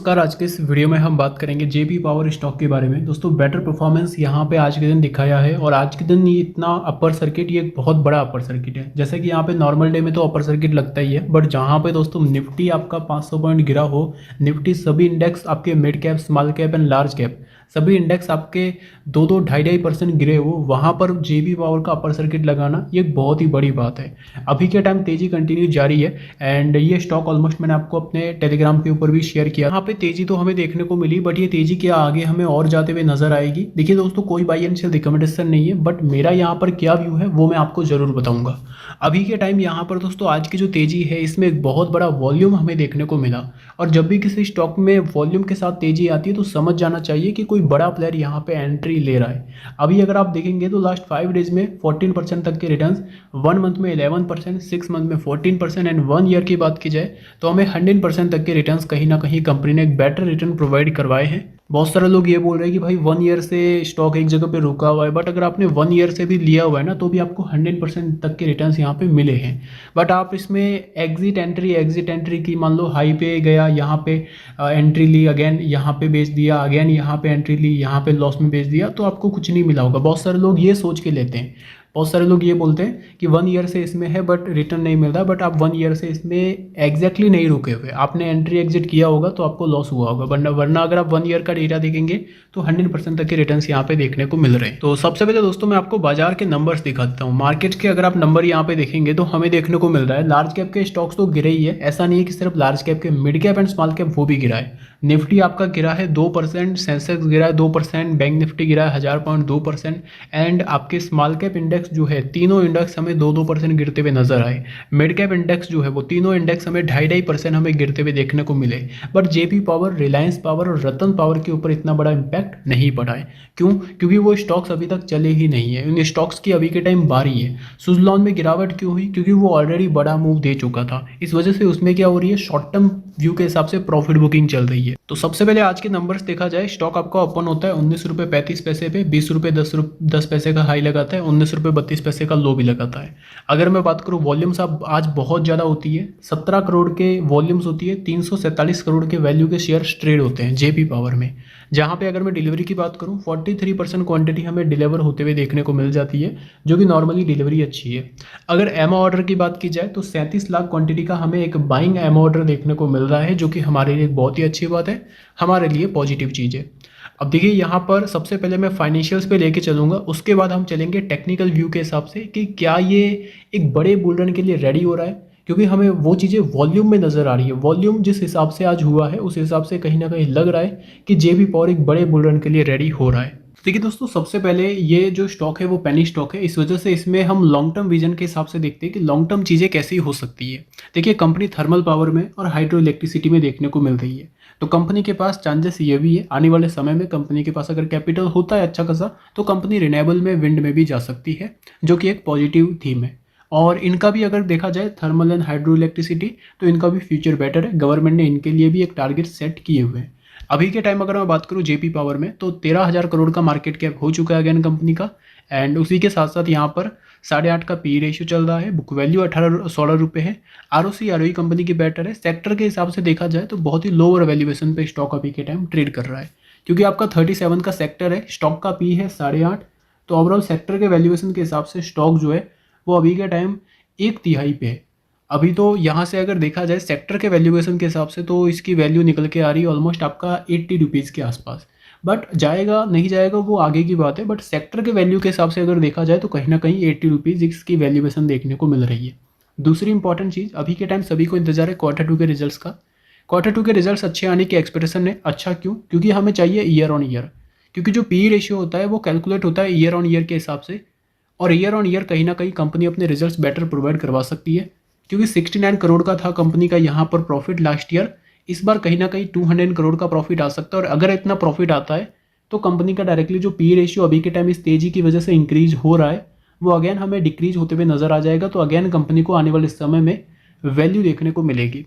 नमस्कार। आज के इस वीडियो में हम बात करेंगे जेपी पावर स्टॉक के बारे में। दोस्तों बेटर परफॉर्मेंस यहाँ पे आज के दिन दिखाया है और आज के दिन ये इतना अपर सर्किट, ये एक बहुत बड़ा अपर सर्किट है। जैसे कि यहाँ पे नॉर्मल डे में तो अपर सर्किट लगता ही है, बट जहाँ पे दोस्तों निफ्टी आपका 500 पॉइंट गिरा हो, निफ्टी सभी इंडेक्स आपके mid cap, small cap and large cap सभी इंडेक्स आपके 2-2, 2.5% गिरे हो, वहाँ पर जेपी पावर का अपर सर्किट लगाना ये एक बहुत ही बड़ी बात है। अभी के टाइम तेजी कंटिन्यू जारी है एंड ये स्टॉक ऑलमोस्ट मैंने आपको अपने टेलीग्राम के ऊपर भी शेयर किया। यहाँ पे तेजी तो हमें देखने को मिली, बट ये तेजी क्या आगे हमें और जाते हुए नजर आएगी। देखिए दोस्तों, कोई बाई एंड सेल रिकमेंडेशन नहीं है, बट मेरा यहाँ पर क्या व्यू है वो मैं आपको जरूर बताऊंगा। अभी के टाइम यहाँ पर दोस्तों आज की जो तेजी है, इसमें एक बहुत बड़ा वॉल्यूम हमें देखने को मिला। और जब भी किसी स्टॉक में वॉल्यूम के साथ तेजी आती है तो समझ जाना चाहिए कि कोई बड़ा प्लेयर यहाँ पे एंट्री ले रहा है। अभी अगर आप देखेंगे तो लास्ट 5 डेज में 14% तक के रिटर्न्स, 1 मंथ में 11%, 6 मंथ में 14% एंड 1 ईयर की बात की जाए तो हमें 100% तक के रिटर्न्स कहीं ना कहीं कंपनी ने एक बेटर रिटर्न प्रोवाइड करवाए हैं। बहुत सारे लोग ये बोल रहे हैं कि भाई 1 ईयर से स्टॉक एक जगह पे रुका हुआ है, बट अगर आपने 1 ईयर से भी लिया हुआ है ना तो भी आपको 100% तक के रिटर्न्स यहाँ पे मिले हैं। बट आप इसमें एग्जिट एंट्री की, मान लो हाई पे गया, यहाँ पे एंट्री ली, अगेन यहाँ पे बेच दिया, अगेन यहाँ पे एंट्री ली, यहाँ पे लॉस में बेच दिया, तो आपको कुछ नहीं मिला होगा। बहुत सारे लोग ये सोच के लेते हैं, बहुत सारे लोग ये बोलते हैं कि 1 ईयर से इसमें है बट रिटर्न नहीं मिल रहा। बट आप 1 ईयर से इसमें एग्जैक्टली नहीं रुके हुए, आपने एंट्री एग्जिट किया होगा तो आपको लॉस हुआ होगा। वरना अगर आप 1 ईयर का डेटा देखेंगे तो 100% तक के रिटर्न्स यहाँ पे देखने को मिल रहे हैं। तो सबसे पहले दोस्तों मैं आपको बाजार के नंबर्स दिखाता हूँ। मार्केट के अगर आप नंबर यहाँ पे देखेंगे तो हमें देखने को मिल रहा है लार्ज कैप के स्टॉक्स तो गिरे ही है। ऐसा नहीं है कि सिर्फ लार्ज कैप के, mid cap and small cap वो भी गिरा है। निफ्टी आपका गिरा है 2%, सेंसेक्स गिरा है 2%, बैंक निफ्टी गिरा है 1000 पॉइंट 2%, एंड आपके स्मॉल कैप इंडेक्स जो है, तीनों इंडेक्स हमें 2-2% गिरते हुए नजर आए। मिड कैप इंडेक्स जो है वो तीनों इंडेक्स हमें 2.5% हमें गिरते हुए देखने को मिले। But JP power, Reliance power और रतन पावर के ऊपर इतना बड़ा इंपैक्ट नहीं पड़ा है। क्यों? क्योंकि वो स्टॉक्स अभी तक चले ही नहीं है। उन स्टॉक्स की अभी के टाइम बारी है। सुजलॉन में गिरावट क्यों हुई? क्योंकि वो ऑलरेडी बड़ा मूव दे चुका था। इस वजह से उसमें क्या हो रही है, शॉर्ट टर्म व्यू के हिसाब से प्रॉफिट बुकिंग चल रही है। तो सबसे पहले आज के नंबर्स देखा जाए, स्टॉक आपका ओपन होता है 19 रुपये 35 पैसे पे, 20 रुपये 10 पैसे का हाई लगाता है, 19 रुपये 32 पैसे का लो भी लगाता है। अगर मैं बात करूँ वॉल्यूम्स, अब आज बहुत ज़्यादा होती है, 17 करोड़ के वॉल्यूम्स होती है, 347 करोड़ के वैल्यू के शेयर ट्रेड होते हैं जेपी पावर में। जहाँ पे अगर मैं डिलीवरी की बात करूँ, 43% क्वांटिटी हमें डिलीवर होते हुए देखने को मिल जाती है, जो कि नॉर्मली डिलीवरी अच्छी है। अगर एमओ ऑर्डर की बात की जाए तो 37 लाख क्वांटिटी का हमें एक बाइंग एमओ ऑर्डर देखने को मिल रहा है, जो कि हमारे लिए एक बहुत ही अच्छी बात है, हमारे लिए पॉजिटिव चीज़ है। अब देखिए यहाँ पर सबसे पहले मैं फाइनेंशियल्स पे लेके चलूँगा, उसके बाद हम चलेंगे टेक्निकल व्यू के हिसाब से कि क्या ये एक बड़े बुल रन के लिए रेडी हो रहा है, क्योंकि हमें वो चीज़ें वॉल्यूम में नज़र आ रही है। वॉल्यूम जिस हिसाब से आज हुआ है उस हिसाब से कहीं ना कहीं लग रहा है कि जेपी पावर एक बड़े बुल रन के लिए रेडी हो रहा है। देखिए दोस्तों, सबसे पहले ये जो स्टॉक है वो पेनी स्टॉक है, इस वजह से इसमें हम लॉन्ग टर्म विजन के हिसाब से देखते हैं कि लॉन्ग टर्म चीज़ें कैसी हो सकती है। देखिए कंपनी थर्मल पावर में और हाइड्रो इलेक्ट्रिसिटी में देखने को मिल रही है, तो कंपनी के पास चांसेस ये भी है आने वाले समय में कंपनी के पास अगर कैपिटल होता है अच्छा खासा तो कंपनी रिन्यूएबल में, विंड में भी जा सकती है, जो कि एक पॉजिटिव थीम है। और इनका भी अगर देखा जाए थर्मल एंड हाइड्रो इलेक्ट्रिसिटी, तो इनका भी फ्यूचर बेटर है। गवर्नमेंट ने इनके लिए भी एक टारगेट सेट किए हुए हैं। अभी के टाइम अगर मैं बात करूँ जेपी पावर में तो 13,000 करोड़ का मार्केट कैप हो चुका है अगेन कंपनी का, एंड उसी के साथ साथ यहाँ पर 8.5 का पी रेशियो चल रहा है, बुक वैल्यू 18-16 रुपये है। आरओई कंपनी की बेटर है। सेक्टर के हिसाब से देखा जाए तो बहुत ही लोअर वैल्यूएशन पे स्टॉक अभी के टाइम ट्रेड कर रहा है, क्योंकि आपका 37 का सेक्टर है, स्टॉक का पी है 8.5, तो ओवरऑल सेक्टर के वैल्यूएशन के हिसाब से स्टॉक जो है वो अभी के टाइम 1/3 पे है। अभी तो यहाँ से अगर देखा जाए सेक्टर के वैल्यूएशन के हिसाब से तो इसकी वैल्यू निकल के आ रही है ऑलमोस्ट आपका 80 रुपीज़ के आसपास। बट जाएगा नहीं जाएगा वो आगे की बात है, बट सेक्टर के वैल्यू के हिसाब से अगर देखा जाए तो कहीं ना कहीं 80 रुपीज़ इसकी वैल्यूएशन देखने को मिल रही है। दूसरी इंपॉर्टेंट चीज़, अभी के टाइम सभी को इंतजार है Q2 के रिजल्ट्स का। Q2 के रिजल्ट्स अच्छे आने की एक्सपेक्टेशन है। अच्छा क्यों? क्योंकि हमें चाहिए ईयर ऑन ईयर, क्योंकि जो पी रेशियो होता है वो कैलकुलेट होता है ईयर ऑन ईयर के हिसाब से, और ईयर ऑन ईयर कहीं ना कहीं कंपनी अपने रिजल्ट्स बेटर प्रोवाइड करवा सकती है। क्योंकि 69 करोड़ का था कंपनी का यहाँ पर प्रॉफिट लास्ट ईयर, इस बार कहीं ना कहीं 200 करोड़ का प्रॉफिट आ सकता है। और अगर इतना प्रॉफिट आता है तो कंपनी का डायरेक्टली जो पी रेशियो अभी के टाइम इस तेजी की वजह से इंक्रीज हो रहा है वो अगेन हमें डिक्रीज होते हुए नजर आ जाएगा। तो अगेन कंपनी को आने वाले समय में वैल्यू देखने को मिलेगी।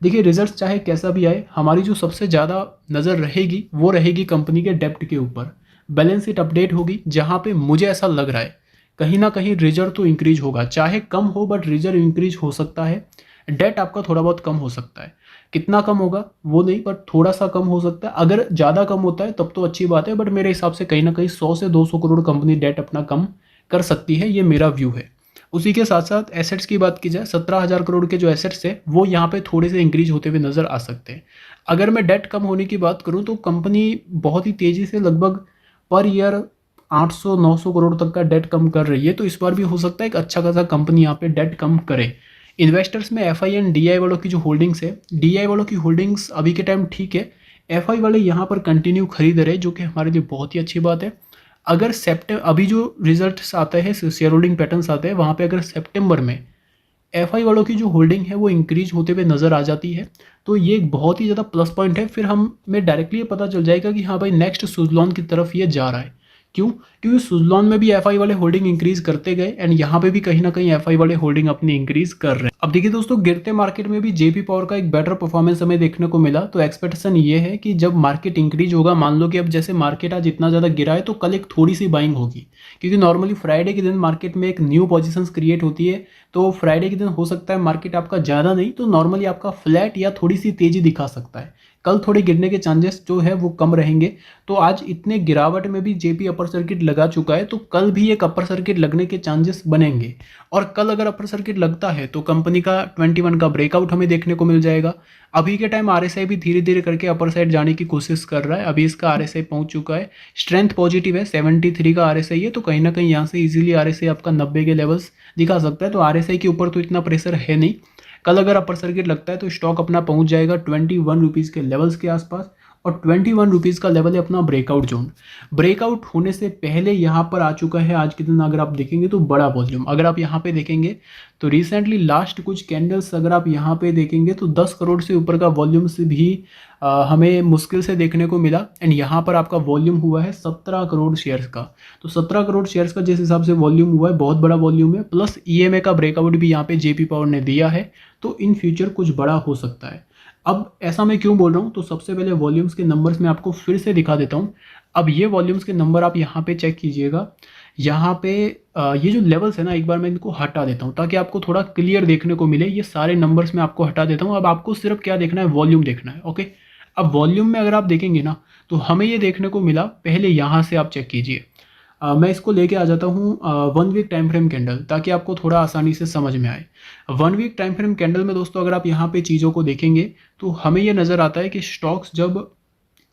देखिए रिजल्ट चाहे कैसा भी आए, हमारी जो सबसे ज़्यादा नज़र रहेगी वो रहेगी कंपनी के डेप्ट के ऊपर। बैलेंस शीट अपडेट होगी जहाँ पे मुझे ऐसा लग रहा है कहीं ना कहीं रिजर्व तो इंक्रीज होगा, चाहे कम हो बट रिजर्व इंक्रीज हो सकता है। डेट आपका थोड़ा बहुत कम हो सकता है। कितना कम होगा वो नहीं, बट थोड़ा सा कम हो सकता है। अगर ज़्यादा कम होता है तब तो अच्छी बात है, बट मेरे हिसाब से कहीं ना कहीं 100 से 200 करोड़ कंपनी डेट अपना कम कर सकती है, ये मेरा व्यू है। उसी के साथ साथ एसेट्स की बात की जाए, 17,000 करोड़ के जो एसेट्स है वो यहाँ पे थोड़े से इंक्रीज होते हुए नजर आ सकते हैं। अगर मैं डेट कम होने की बात करूँ तो कंपनी बहुत ही तेजी से लगभग पर ईयर 800-900 करोड़ तक का डेट कम कर रही है, तो इस बार भी हो सकता है एक अच्छा खासा कंपनी यहाँ पे डेट कम करे। इन्वेस्टर्स में एफआई एंड डीआई वालों की जो होल्डिंग्स है, डीआई वालों की होल्डिंग्स अभी के टाइम ठीक है, एफआई वाले यहाँ पर कंटिन्यू खरीद रहे हैं, जो कि हमारे लिए बहुत ही अच्छी बात है। अगर सेप्टेम्बर अभी जो रिजल्ट्स आते हैं, शेयर होल्डिंग पैटर्न्स आते हैं, वहाँ पे अगर सितंबर में एफआई वालों की जो होल्डिंग है वो इंक्रीज होते हुए नज़र आ जाती है, तो ये एक बहुत ही ज़्यादा प्लस पॉइंट है। फिर हमें डायरेक्टली ये पता चल जाएगा कि हाँ भाई नेक्स्ट सुजलॉन की तरफ ये जा रहा है। क्यों? क्योंकि सुजलॉन में भी एफआई वाले होल्डिंग इंक्रीज करते गए एंड यहाँ पे भी कहीं ना कहीं एफआई वाले होल्डिंग अपनी इंक्रीज कर रहे हैं। अब देखिए दोस्तों, गिरते मार्केट में भी जेपी पावर का एक बेटर परफॉर्मेंस हमें देखने को मिला, तो एक्सपेक्टेशन ये है कि जब मार्केट इंक्रीज होगा, मान लो कि अब जैसे मार्केट आज इतना ज़्यादा गिरा है तो कल एक थोड़ी सी बाइंग होगी, क्योंकि नॉर्मली फ्राइडे के दिन मार्केट में एक न्यू पोजीशंस क्रिएट होती है, तो फ्राइडे के दिन हो सकता है मार्केट आपका ज़्यादा नहीं तो नॉर्मली आपका फ्लैट या थोड़ी सी तेज़ी दिखा सकता है। कल थोड़े गिरने के चांसेस जो है वो कम रहेंगे। तो आज इतने गिरावट में भी जेपी अपर सर्किट लगा चुका है, तो कल भी एक अपर सर्किट लगने के चांसेस बनेंगे, और कल अगर अपर सर्किट लगता है तो कंपनी का 21 का ब्रेकआउट हमें देखने को मिल जाएगा। अभी के टाइम आरएसआई भी धीरे धीरे करके अपर साइड जाने की कोशिश कर रहा है, अभी इसका आरएसआई पहुंच चुका है, स्ट्रेंथ पॉजिटिव है, 73 का आरएसआई है, तो कहीं ना कहीं यहाँ से इजीली आरएसआई आपका 90 के लेवल्स दिखा सकता है। तो आरएसआई के ऊपर तो इतना प्रेशर है नहीं, कल अगर अपर सर्किट लगता है तो स्टॉक अपना पहुंच जाएगा 21 रुपीज़ के लेवल्स के आसपास, और 21 रुपीज़ का लेवल है अपना ब्रेकआउट जोन। ब्रेकआउट होने से पहले यहाँ पर आ चुका है आज के दिन, अगर आप देखेंगे तो बड़ा वॉल्यूम, अगर आप यहाँ पे देखेंगे तो रिसेंटली लास्ट कुछ कैंडल्स अगर आप यहाँ पे देखेंगे तो 10 करोड़ से ऊपर का वॉल्यूम से भी हमें मुश्किल से देखने को मिला, एंड यहाँ पर आपका वॉल्यूम हुआ है 17 करोड़ शेयर्स का। तो 17 करोड़ शेयर्स का जिस हिसाब से वॉल्यूम हुआ है बहुत बड़ा वॉल्यूम है, प्लस ईएमए का ब्रेकआउट भी यहाँ पे जेपी पावर ने दिया है, तो इन फ्यूचर कुछ बड़ा हो सकता है। अब ऐसा मैं क्यों बोल रहा हूँ, तो सबसे पहले वॉल्यूम्स के नंबर्स मैं आपको फिर से दिखा देता हूँ। अब ये वॉल्यूम्स के नंबर आप यहाँ पे चेक कीजिएगा, यहाँ पे ये जो लेवल्स है ना, एक बार मैं इनको हटा देता हूँ ताकि आपको थोड़ा क्लियर देखने को मिले। ये सारे नंबर्स मैं आपको हटा देता हूँ, अब आपको सिर्फ क्या देखना है, वॉल्यूम देखना है। ओके, अब वॉल्यूम में अगर आप देखेंगे ना तो हमें ये देखने को मिला, पहले यहाँ से आप चेक कीजिए। मैं इसको लेके आ जाता हूँ 1 वीक टाइम फ्रेम कैंडल, ताकि आपको थोड़ा आसानी से समझ में आए। 1 वीक टाइम फ्रेम कैंडल में दोस्तों अगर आप यहाँ पे चीज़ों को देखेंगे तो हमें ये नज़र आता है कि स्टॉक्स जब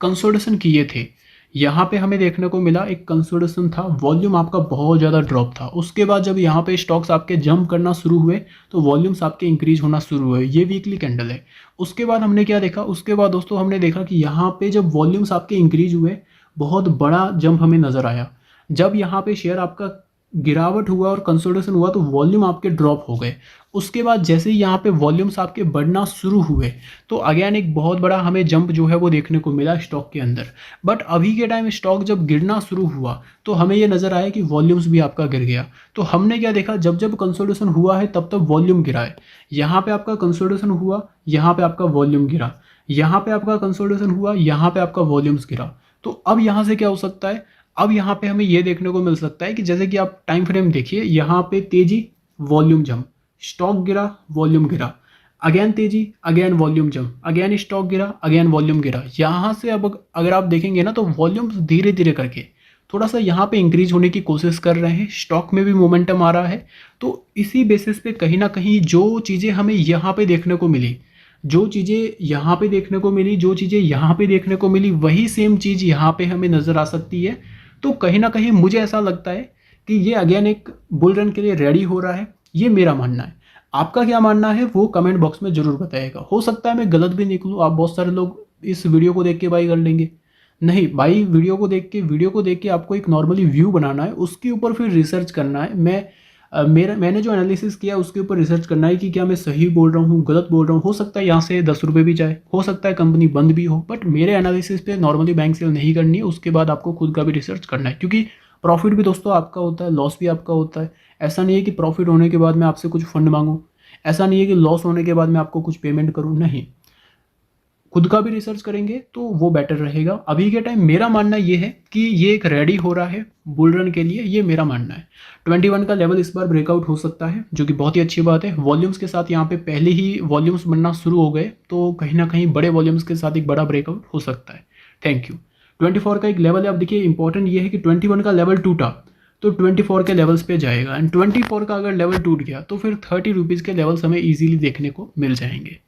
कंसोलिडेशन किए थे, यहाँ पे हमें देखने को मिला एक कंसोलिडेशन था, वॉल्यूम आपका बहुत ज़्यादा ड्रॉप था। उसके बाद जब यहाँ पे स्टॉक्स आपके जंप करना शुरू हुए तो वॉल्यूम्स आपके इंक्रीज होना शुरू हुए, ये वीकली कैंडल है। उसके बाद हमने क्या देखा, उसके बाद दोस्तों हमने देखा कि यहाँ पे जब वॉल्यूम्स आपके इंक्रीज हुए, बहुत बड़ा जंप हमें नज़र आया। जब यहाँ पे शेयर आपका गिरावट हुआ और कंसोलिडेशन हुआ तो वॉल्यूम आपके ड्रॉप हो गए। उसके बाद जैसे ही यहाँ पे वॉल्यूम्स आपके बढ़ना शुरू हुए तो अगेन एक बहुत बड़ा हमें जंप जो है वो देखने को मिला स्टॉक के अंदर। बट अभी के टाइम स्टॉक जब गिरना शुरू हुआ तो हमें ये नज़र आया कि वॉल्यूम्स भी आपका गिर गया। तो हमने क्या देखा, जब जब कंसोलिडेशन हुआ है तब तब वॉल्यूम गिरा है। यहाँ पे आपका कंसोलिडेशन हुआ, यहाँ पे आपका वॉल्यूम गिरा, यहाँ पे आपका कंसोलिडेशन हुआ, यहाँ पे आपका वॉल्यूम्स गिरा। तो अब यहाँ से क्या हो सकता है, अब यहाँ पे हमें ये देखने को मिल सकता है कि जैसे कि आप टाइम फ्रेम देखिए, यहाँ पे तेजी, वॉल्यूम जंप, स्टॉक गिरा, वॉल्यूम गिरा, अगेन तेजी, again volume jump, again stock गिरा, अगेन वॉल्यूम गिरा। यहाँ से अब अगर आप देखेंगे ना तो वॉल्यूम्स धीरे धीरे करके थोड़ा सा यहाँ पे इंक्रीज होने की कोशिश कर रहे हैं, स्टॉक में भी मोमेंटम आ रहा है। तो इसी बेसिस पे कहीं ना कहीं जो चीज़ें हमें यहाँ पे देखने को मिली, जो चीज़ें यहाँ पे देखने को मिली, जो चीज़ें यहाँ पे देखने को मिली, वही सेम चीज़ यहाँ पे हमें नज़र आ सकती है। तो कहीं ना कहीं मुझे ऐसा लगता है कि ये अगेन एक बुल रन के लिए रेडी हो रहा है, ये मेरा मानना है। आपका क्या मानना है वो कमेंट बॉक्स में ज़रूर बताइएगा। हो सकता है मैं गलत भी निकलूँ, आप बहुत सारे लोग इस वीडियो को देख के बाई कर लेंगे। नहीं भाई, वीडियो को देख के आपको एक नॉर्मली व्यू बनाना है, उसके ऊपर फिर रिसर्च करना है। मैंने जो एनालिसिस किया उसके ऊपर रिसर्च करना है कि क्या मैं सही बोल रहा हूँ, गलत बोल रहा हूँ। हो सकता है यहाँ से 10 रुपये भी जाए, हो सकता है कंपनी बंद भी हो, बट मेरे एनालिसिस पे नॉर्मली बैंक सेल नहीं करनी है। उसके बाद आपको खुद का भी रिसर्च करना है, क्योंकि प्रॉफिट भी दोस्तों आपका होता है, लॉस भी आपका होता है। ऐसा नहीं है कि प्रॉफिट होने के बाद मैं आपसे कुछ फंड मांगूँ, ऐसा नहीं है कि लॉस होने के बाद मैं आपको कुछ पेमेंट करूँ, नहीं। खुद का भी रिसर्च करेंगे तो वो बेटर रहेगा। अभी के टाइम मेरा मानना ये है कि ये एक रेडी हो रहा है बुल रन के लिए, ये मेरा मानना है। 21 का लेवल इस बार ब्रेकआउट हो सकता है, जो कि बहुत ही अच्छी बात है। वॉल्यूम्स के साथ यहाँ पे पहले ही वॉल्यूम्स बनना शुरू हो गए, तो कहीं ना कहीं बड़े वॉल्यूम्स के साथ एक बड़ा ब्रेकआउट हो सकता है। Thank you. 24 का एक लेवल है। अब देखिए इंपॉर्टेंट ये है कि 21 का लेवल टूटा तो 24 के लेवल्स पे जाएगा, एंड 24 का अगर लेवल टूट गया तो फिर 30 रुपीज़ के लेवल्स हमें ईजिली देखने को मिल जाएंगे।